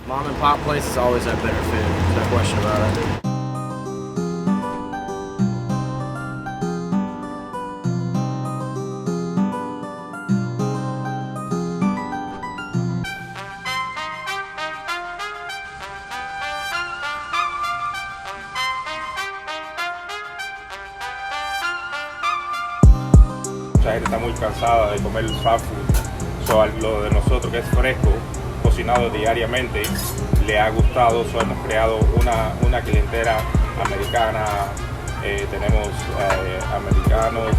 Mom and pop places always have better food. There's no question about it. Mucha gente está muy cansada de comer el fast food. So, lo de nosotros que es fresco, cocinado diariamente, le ha gustado. So, hemos creado una clientela americana. Tenemos americanos,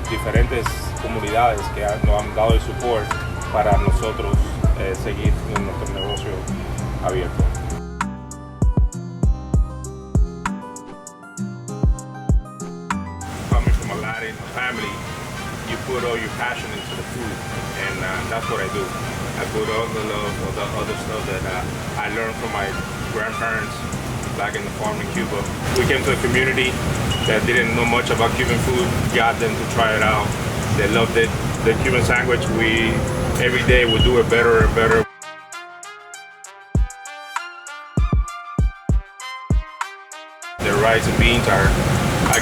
diferentes comunidades que nos han dado el support para nosotros seguir con nuestro negocio abierto. Coming from a Latin family, you put all your passion into the food, and that's what I do. I put all the love, all the other stuff that I learned from my grandparents back in the farm in Cuba. We came to a community that didn't know much about Cuban food, got them to try it out. They loved it. The Cuban sandwich, every day we do it better and better. The rice and beans are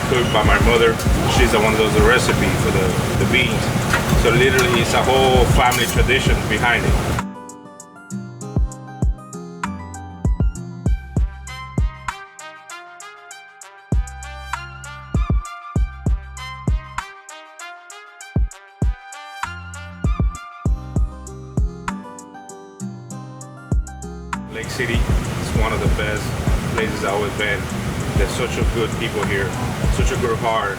cooked by my mother. She's the one that does the recipe for the beans. So literally it's a whole family tradition behind it. Lake City is one of the best places I've always been. There's such a good people here, such a good heart.